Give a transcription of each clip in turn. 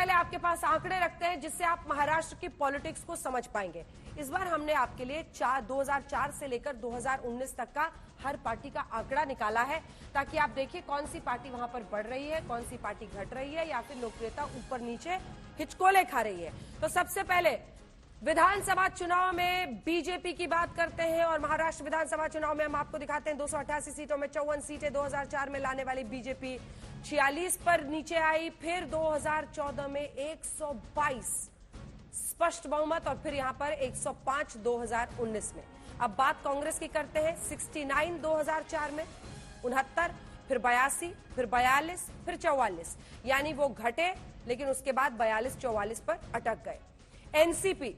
पहले आपके पास आंकड़े रखते हैं जिससे आप महाराष्ट्र की पॉलिटिक्स को समझ पाएंगे। इस बार हमने आपके लिए 2004 से लेकर 2019 तक का हर पार्टी का आंकड़ा निकाला है, ताकि आप देखिए कौन सी पार्टी वहां पर बढ़ रही है, कौन सी पार्टी घट रही है, या फिर लोकप्रियता ऊपर नीचे हिचकोले खा रही है। तो सबसे पहले विधानसभा चुनाव में बीजेपी की बात करते हैं, और महाराष्ट्र विधानसभा चुनाव में हम आपको दिखाते हैं 288 सीटों में 54 सीटें 2004 में लाने वाली बीजेपी 46 पर नीचे आई, फिर 2014 में 122 स्पष्ट बहुमत, और फिर यहां पर 105 2019 में। अब बात कांग्रेस की करते हैं, 69 2004 में, 69, फिर 82, फिर 42, फिर 44, यानी वो घटे लेकिन उसके बाद 42-44 पर अटक गए। एनसीपी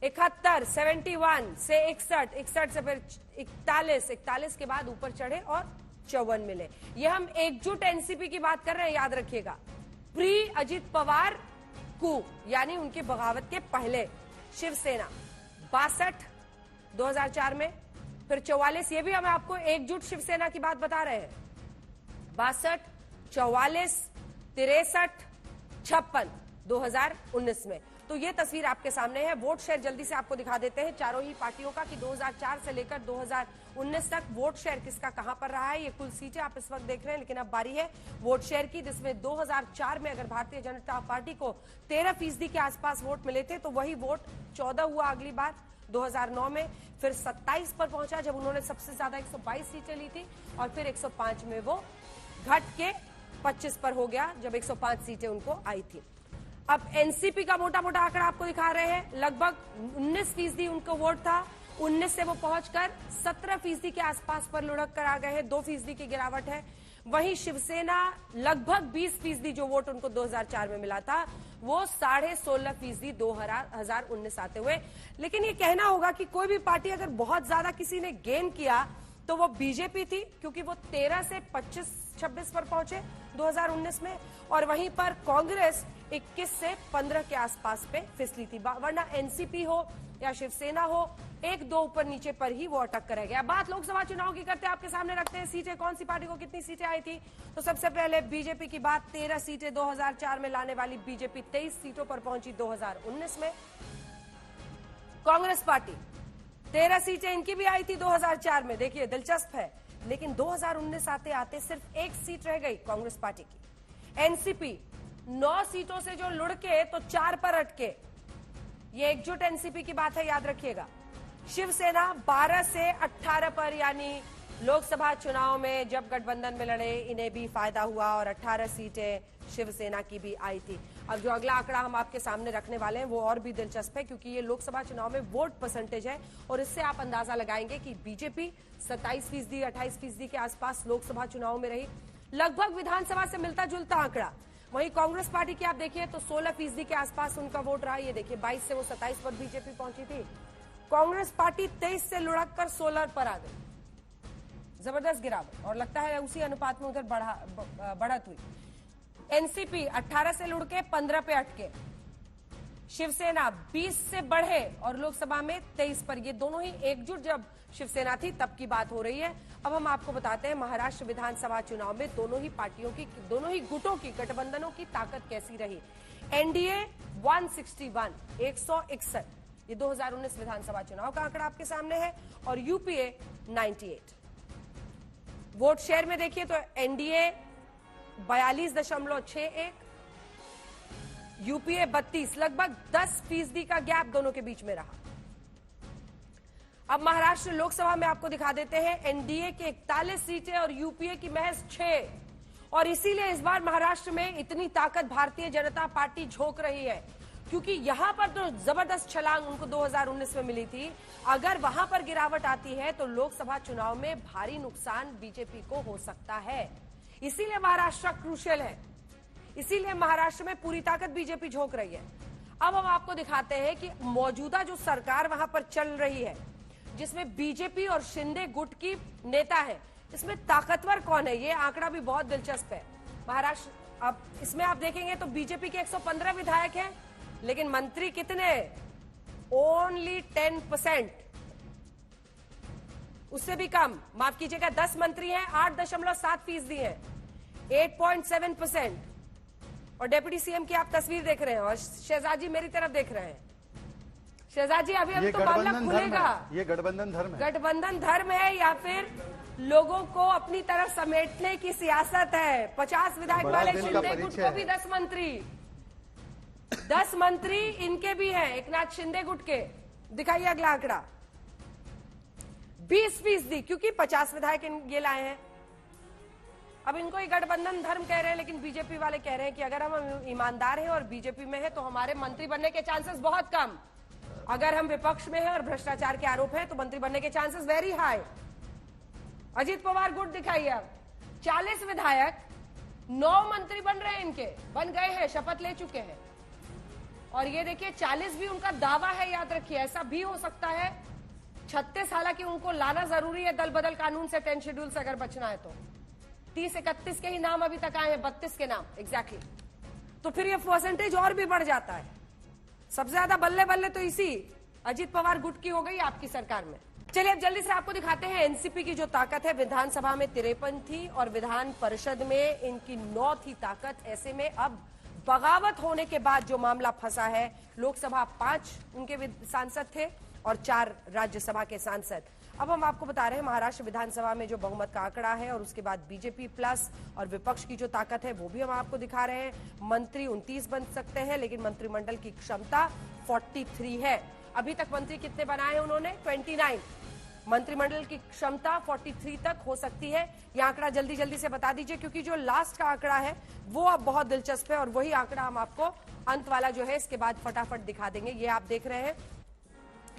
71, 71 से 61, 61 से फिर 41, 41 के बाद ऊपर चढ़े और 54 मिले। ये हम एकजुट एनसीपी की बात कर रहे हैं, याद रखिएगा। प्री अजित पवार कू, यानी उनकी बगावत के पहले शिवसेना 62 2004 में, फिर 44, ये भी हम आपको एकजुट शिवसेना की बात बता रहे हैं। 62, 44, 63, 56 2019 में। तो ये तस्वीर आपके सामने है। वोट शेयर जल्दी से आपको दिखा देते हैं चारों ही पार्टियों का कि 2004 से लेकर 2019 तक वोट शेयर किसका कहां पर रहा है। ये कुल सीटें आप इस वक्त देख रहे हैं, लेकिन अब बारी है वोट शेयर की, जिसमें 2004 में अगर भारतीय जनता पार्टी को 13% के आसपास वोट मिले थे, तो वही वोट 14 हुआ अगली बार 2009 में, फिर 27 पर पहुंचा जब उन्होंने सबसे ज्यादा 122 सीटें ली थी, और फिर 105 में वो घट के 25 पर हो गया जब 105 सीटें उनको आई थी। अब एनसीपी का मोटा मोटा आंकड़ा आपको दिखा रहे हैं, लगभग 19% उनको वोट था, 19 से वो पहुंचकर 17% के आसपास पर लुढ़क कर आ गए हैं, 2% की गिरावट है। वहीं शिवसेना लगभग 20% जो वोट उनको 2004 में मिला था, वो 16.5% 2019 आते हुए। लेकिन ये कहना होगा कि कोई भी पार्टी अगर बहुत ज्यादा किसी ने गेन किया तो वो बीजेपी थी, क्योंकि वो 13 से 25-26 पर पहुंचे 2019 में, और वहीं पर कांग्रेस 21 से 15 के आसपास पे फिसली थी। वरना एनसीपी हो या शिवसेना हो, 1-2 ऊपर नीचे पर ही वो अटक कर रह गया। बात लोकसभा चुनाव की करते हैं, आपके सामने रखते हैं सीटें, कौन सी पार्टी को कितनी सीटें आई थी। तो सबसे पहले बीजेपी की बात, 13 सीटें 2004 में लाने वाली बीजेपी 23 सीटों पर पहुंची 2019 में। कांग्रेस पार्टी 13 सीटें इनकी भी आई थी 2004 में, देखिए दिलचस्प है, लेकिन 2019 आते आते सिर्फ 1 सीट रह गई कांग्रेस पार्टी की। एनसीपी 9 सीटों से जो लुढ़के तो 4 पर अटके, ये एकजुट एनसीपी की बात है, याद रखिएगा। शिवसेना 12 से 18 पर, यानी लोकसभा चुनाव में जब गठबंधन में लड़े इन्हें भी फायदा हुआ, और 18 सीटें शिवसेना की भी आई थी। अब जो अगला आंकड़ा हम आपके सामने रखने वाले हैं वो और भी दिलचस्प है, क्योंकि ये लोकसभा चुनाव में वोट परसेंटेज है, और इससे आप अंदाजा लगाएंगे कि बीजेपी 27%, 28% के आसपास लोकसभा चुनाव में रही, लगभग विधानसभा से मिलता जुलता आंकड़ा। वहीं कांग्रेस पार्टी की आप देखिए तो 16% के आसपास उनका वोट रहा। ये देखिए 22 से वो 27 पर बीजेपी पहुंची थी। कांग्रेस पार्टी 23 से लुढ़क कर 16 पर आ गई, जबरदस्त गिरावट, और लगता है उसी अनुपात में उधर बढ़त हुई। एनसीपी 18 से लुढ़के 15 पे अटके, शिवसेना 20 से बढ़े और लोकसभा में 23 पर। ये दोनों ही एकजुट जब शिवसेना थी तब की बात हो रही है। अब हम आपको बताते हैं महाराष्ट्र विधानसभा चुनाव में दोनों ही पार्टियों की, दोनों ही गुटों की, गठबंधनों की ताकत कैसी रही। एनडीए 161, 161, ये 2019 विधानसभा चुनाव का आंकड़ा आपके सामने है, और यूपीए 98। वोट शेयर में देखिए तो एनडीए 42.61, यूपीए 32, लगभग 10% का गैप दोनों के बीच में रहा। अब महाराष्ट्र लोकसभा में आपको दिखा देते हैं, एनडीए के 41 सीटें और यूपीए की महज 6, और इसीलिए इस बार महाराष्ट्र में इतनी ताकत भारतीय जनता पार्टी झोंक रही है, क्योंकि यहां पर तो जबरदस्त छलांग उनको 2019 में मिली थी। अगर वहां पर गिरावट आती है तो लोकसभा चुनाव में भारी नुकसान बीजेपी को हो सकता है। इसीलिए महाराष्ट्र क्रूशियल है, इसीलिए महाराष्ट्र में पूरी ताकत बीजेपी झोंक रही है। अब हम आपको दिखाते हैं कि मौजूदा जो सरकार वहां पर चल रही है, जिसमें बीजेपी और शिंदे गुट की नेता है, इसमें ताकतवर कौन है, ये आंकड़ा भी बहुत दिलचस्प है। महाराष्ट्र, अब इसमें आप देखेंगे तो बीजेपी के 115 विधायक हैं, लेकिन मंत्री कितने, ओनली 10%, उससे भी कम, माफ कीजिएगा 10 मंत्री हैं, 8.7% हैं, 8.7%। और डिप्टी सीएम की आप तस्वीर देख रहे हैं और शहजाद जी मेरी तरफ देख रहे हैं। शहजाद जी अभी तो मामला खुलेगा। ये गठबंधन धर्म है, गठबंधन धर्म है या फिर लोगों को अपनी तरफ समेटने की सियासत है। 50 विधायक वाले शिंदे गुट को भी 10 मंत्री इनके भी हैं, एकनाथ शिंदे गुट के। दिखाइए अगला आंकड़ा, 20%, क्योंकि 50 विधायक ये लाए हैं। अब इनको ये गठबंधन धर्म कह रहे हैं, लेकिन बीजेपी वाले कह रहे हैं कि अगर हम ईमानदार हैं और बीजेपी में है तो हमारे मंत्री बनने के चांसेस बहुत कम। अगर हम विपक्ष में हैं और भ्रष्टाचार के आरोप हैं तो मंत्री बनने के chances very high. Ajit Pawar गुट दिखाइए, अब 40 विधायक 9 मंत्री बन रहे हैं, इनके बन गए हैं, शपथ ले चुके हैं। और ये देखिए 40 भी उनका दावा है, याद रखिए। ऐसा भी हो सकता है 36, हालांकि उनको लाना जरूरी है दल बदल कानून से 10 शेड्यूल से अगर बचना है तो 30-31 के ही नाम अभी तक आए हैं, 32 के नाम एग्जैक्टली। तो फिर ये परसेंटेज और भी बढ़ जाता है। सबसे ज्यादा बल्ले बल्ले तो इसी अजीत पवार गुट की हो गई आपकी सरकार में। चलिए अब जल्दी से आपको दिखाते हैं एनसीपी की जो ताकत है। विधानसभा में 53 थी और विधान परिषद में इनकी 9 थी ताकत। ऐसे में अब बगावत होने के बाद जो मामला फंसा है, लोकसभा 5 उनके सांसद थे और 4 राज्यसभा के सांसद। अब हम आपको बता रहे हैं महाराष्ट्र विधानसभा में जो बहुमत का आंकड़ा है और उसके बाद बीजेपी प्लस और विपक्ष की जो ताकत है वो भी हम आपको दिखा रहे हैं। मंत्री 29 बन सकते हैं, लेकिन मंत्रिमंडल की क्षमता 43 है। अभी तक मंत्री कितने बनाए हैं उन्होंने? 29। मंत्रिमंडल की क्षमता 43 तक हो सकती है। यह आंकड़ा जल्दी जल्दी से बता दीजिए, क्योंकि जो लास्ट का आंकड़ा है वो अब बहुत दिलचस्प है और वही आंकड़ा हम आपको अंत वाला जो है इसके बाद फटाफट दिखा देंगे। ये आप देख रहे हैं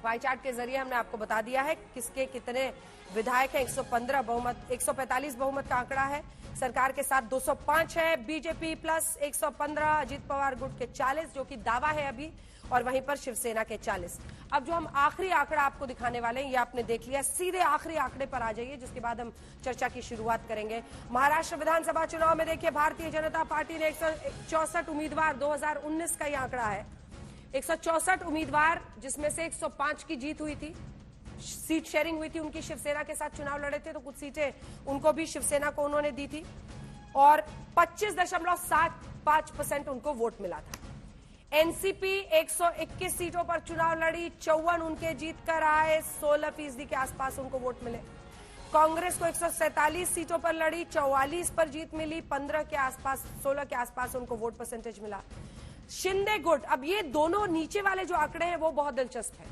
पाई चार्ट के जरिए हमने आपको बता दिया है किसके कितने विधायक हैं। 115 बहुमत, 145 बहुमत का आंकड़ा है। सरकार के साथ 205 है, बीजेपी प्लस 115, अजीत पवार गुट के 40 जो कि दावा है अभी, और वहीं पर शिवसेना के 40। अब जो हम आखिरी आंकड़ा आपको दिखाने वाले हैं ये आपने देख लिया। सीधे आखिरी आंकड़े पर आ जाइए, जिसके बाद हम चर्चा की शुरुआत करेंगे। महाराष्ट्र विधानसभा चुनाव में देखिए भारतीय जनता पार्टी ने 164 उम्मीदवार, 2019 का ये आंकड़ा है, 164 उम्मीदवार, जिसमें से 105 की जीत हुई थी। सीट शेयरिंग हुई थी, उनकी शिवसेना के साथ चुनाव लड़े थे तो कुछ सीटें उनको भी शिवसेना को उन्होंने दी थी और 25.75% उनको वोट मिला था। एनसीपी 121 सीटों पर चुनाव लड़ी, 54 उनके जीत कर आए, 16% के आसपास उनको वोट मिले। कांग्रेस को 147 सीटों पर लड़ी, 44 पर जीत मिली, 15 के आसपास, 16 के आसपास उनको वोट परसेंटेज मिला। शिंदे गुट, अब ये दोनों नीचे वाले जो आंकड़े हैं वो बहुत दिलचस्प है,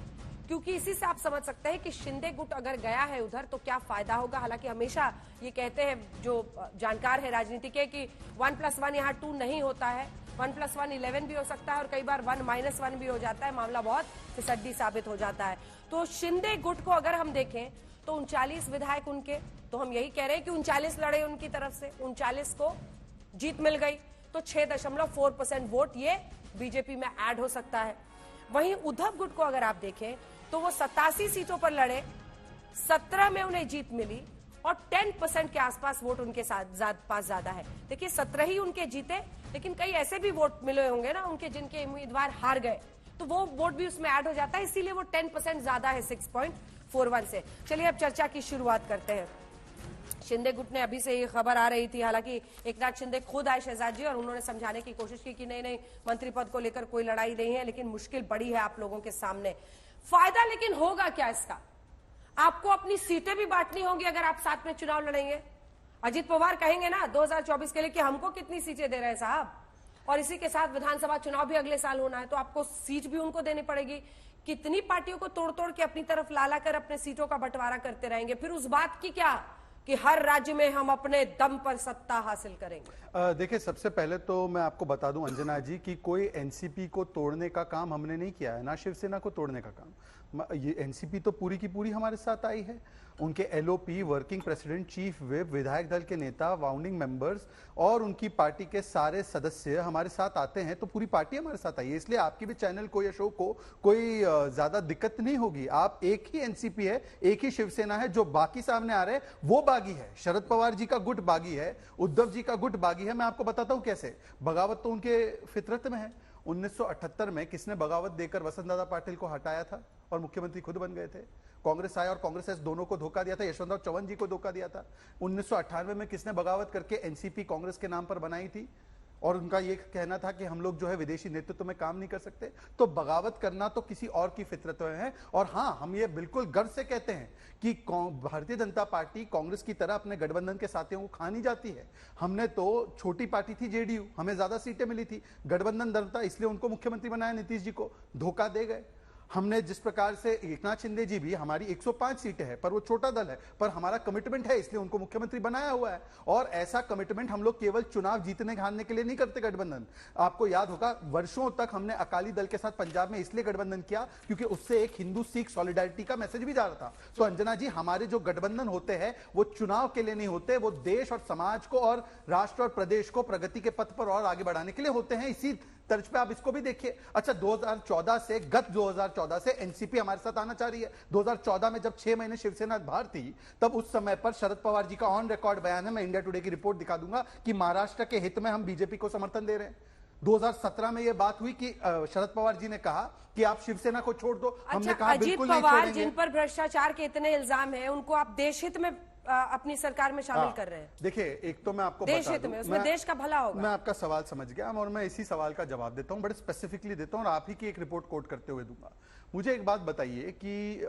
क्योंकि इसी से आप समझ सकते हैं कि शिंदे गुट अगर गया है उधर तो क्या फायदा होगा। हालांकि हमेशा ये कहते हैं जो जानकार है राजनीति के कि 1+1 यहाँ 2 नहीं होता है, 1+1 11 भी हो सकता है और कई बार 1-1 भी हो जाता है। मामला बहुत फिसड्डी साबित हो जाता है। तो शिंदे गुट को अगर हम देखें तो 39 विधायक उनके, तो हम यही कह रहे हैं कि 39 लड़े उनकी तरफ से, 39 को जीत मिल गई, तो 6.4% वोट ये बीजेपी में ऐड हो सकता है। वहीं उद्धव गुट को अगर आप देखें तो वो 87 सीटों पर लड़े, 17 में उन्हें जीत मिली और 10% के आसपास वोट उनके पास ज्यादा है। देखिए 17 ही उनके जीते, लेकिन कई ऐसे भी वोट मिले होंगे ना उनके जिनके उम्मीदवार हार गए, तो वो वोट भी उसमें ऐड हो जाता है, इसीलिए वो 10% ज्यादा है 6.41 से। चलिए अब चर्चा की शुरुआत करते हैं। शिंदे गुट ने अभी से ये खबर आ रही थी, हालांकि एकनाथ शिंदे खुद आए शहजाद जी और उन्होंने समझाने की कोशिश की कि नहीं मंत्री पद को लेकर कोई लड़ाई नहीं है, लेकिन मुश्किल बड़ी है आप लोगों के सामने। फायदा लेकिन होगा क्या इसका? आपको अपनी सीटें भी बांटनी होंगी अगर आप साथ में चुनाव लड़ेंगे। अजीत पवार कहेंगे ना 2024 के लिए कि हमको कितनी सीटें दे रहे हैं साहब, और इसी के साथ विधानसभा चुनाव भी अगले साल होना है, तो आपको सीट भी उनको देनी पड़ेगी। कितनी पार्टियों को तोड़ तोड़ के अपनी तरफ लाला कर अपने सीटों का बंटवारा करते रहेंगे, फिर उस बात की क्या कि हर राज्य में हम अपने दम पर सत्ता हासिल करेंगे। देखिए सबसे पहले तो मैं आपको बता दूं अंजना जी कि कोई एनसीपी को तोड़ने का काम हमने नहीं किया है, ना शिवसेना को तोड़ने का काम। ये एनसीपी तो पूरी की पूरी हमारे साथ आई है। उनके LOP, working president, chief whip, विधायक दल के नेता, फाउंडिंग मेंबर्स और उनकी पार्टी के सारे सदस्य हमारे साथ आते हैं, तो पूरी पार्टी हमारे साथ आई है। इसलिए आपकी भी चैनल को या शो को कोई ज्यादा दिक्कत नहीं होगी। आप एक ही एनसीपी है, एक ही शिवसेना है, जो बाकी सामने आ रहे हैं वो बागी है। शरद पवार जी का गुट बागी है, उद्धव जी का गुट बागी है। मैं आपको बताता हूं कैसे। बगावत तो उनके फितरत में है। 1978 में किसने बगावत देकर वसंत दादा पाटिल को हटाया था और मुख्यमंत्री खुद बन गए थे? कांग्रेस आया और कांग्रेस एस दोनों को धोखा दिया था, यशवंतराव चौहान जी को धोखा दिया था। 1998 में किसने बगावत करके एनसीपी कांग्रेस के नाम पर बनाई थी? और उनका ये कहना था कि हम लोग जो है विदेशी नेतृत्व में काम नहीं कर सकते। तो बगावत करना तो किसी और की फितरत में है। और हाँ, हम ये बिल्कुल गर्व से कहते हैं कि भारतीय जनता पार्टी कांग्रेस की तरह अपने गठबंधन के साथियों को खा नहीं जाती है। हमने तो छोटी पार्टी थी जेडीयू, हमें ज्यादा सीटें मिली थी, गठबंधन दल था, इसलिए उनको मुख्यमंत्री बनाया, नीतीश जी को धोखा दे गए। हमने जिस प्रकार से एकनाथ शिंदे जी भी, हमारी 105 सीटें हैं पर वो छोटा दल है, पर हमारा कमिटमेंट है इसलिए उनको मुख्यमंत्री बनाया हुआ है। और ऐसा कमिटमेंट हम लोग केवल चुनाव जीतने हारने के लिए नहीं करते गठबंधन। आपको याद होगा वर्षों तक हमने अकाली दल के साथ पंजाब में इसलिए गठबंधन किया क्योंकि उससे एक हिंदू सिख सॉलिडारिटी का मैसेज भी जा रहा था। तो अंजना जी, हमारे जो गठबंधन होते हैं वो चुनाव के लिए नहीं होते, वो देश और समाज को और राष्ट्र और प्रदेश को प्रगति के पथ पर और आगे बढ़ाने के लिए होते हैं। इसी तर्ज पे आप इसको भी देखिए। अच्छा, 2014 से, गत 2014 से एनसीपी हमारे साथ आना चाह रही है। 2014 में जब 6 महीने शिवसेना बाहर थी, तब उस समय पर शरद पवार जी का ऑन रिकॉर्ड बयान है, मैं इंडिया टुडे की रिपोर्ट दिखा दूंगा, कि महाराष्ट्र के हित में हम बीजेपी को समर्थन दे रहे हैं। 2017 में यह बात हुई कि शरद पवार जी ने कहा कि आप शिवसेना को छोड़ दो। हमने कहा अजीत बिल्कुल नहीं पवार छोड़ेंगे। जिन पर भ्रष्टाचार के इतने इल्जाम हैं, उनको आप देश हित में अपनी सरकार में शामिल कर रहे हैं। देखिए, एक तो मैं आपको देश बता हित दूं, में, उसमें देश का भला होगा। मैं आपका सवाल समझ गया और मैं इसी सवाल का जवाब देता हूं, बड़े स्पेसिफिकली देता हूं और आप ही की एक रिपोर्ट कोट करते हुए दूंगा। मुझे एक बात बताइए कि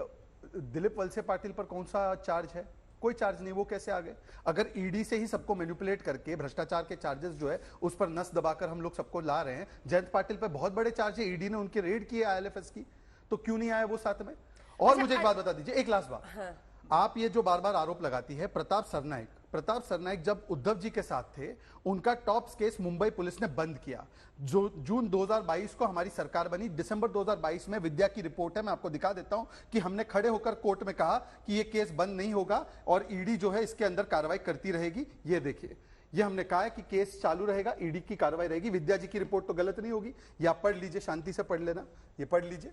दिलीप वलसे पाटिल पर कौन सा चार्ज है? कोई चार्ज नहीं, वो कैसे आ गए? अगर ईडी से ही सबको मैनिपुलेट करके भ्रष्टाचार के चार्जेस जो है उस पर नस दबाकर हम लोग सबको ला रहे हैं, जयंत पाटिल पर बहुत बड़े चार्ज है, ईडी ने उनकी रेड की है आईएलएफएस की, तो क्यों नहीं आया वो साथ में? और अच्छा, मुझे एक बात बता दीजिए, एक लास्ट बात। हाँ। आप ये जो बार बार आरोप लगाती है, प्रताप सरनाइक जब उद्धव जी के साथ थे, उनका टॉप्स केस मुंबई पुलिस ने बंद किया। जो जून 2022 को हमारी सरकार बनी, दिसंबर 2022 में विद्या की रिपोर्ट है, मैं आपको दिखा देता हूं, कि हमने खड़े होकर कोर्ट में कहा कि ये केस बंद नहीं होगा और ईडी जो है इसके अंदर कार्रवाई करती रहेगी। ये देखिए, ये हमने कहा है कि केस चालू रहेगा, ईडी की कार्रवाई रहेगी। विद्या जी की रिपोर्ट तो गलत नहीं होगी, ये आप पढ़ लीजिए, शांति से पढ़ लेना, ये पढ़ लीजिए।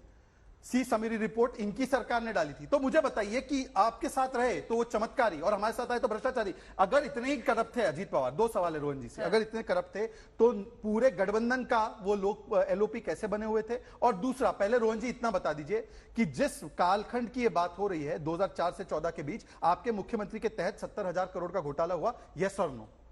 सी समीरी रिपोर्ट इनकी सरकार ने डाली थी। तो मुझे बताइए कि आपके साथ रहे तो वो चमत्कारी और हमारे साथ आए तो भ्रष्टाचारी। अगर इतने ही करप्ट थे अजीत पवार, दो सवाल है रोहन जी से, अगर इतने करप्ट थे तो पूरे गठबंधन का वो लोग एलओपी कैसे बने हुए थे? और दूसरा, पहले रोहन जी इतना बता दीजिए कि जिस कालखंड की ये बात हो रही है 2004 से 14 के बीच, आपके मुख्यमंत्री के तहत 70,000 करोड़ का घोटाला हुआ, यस और नो?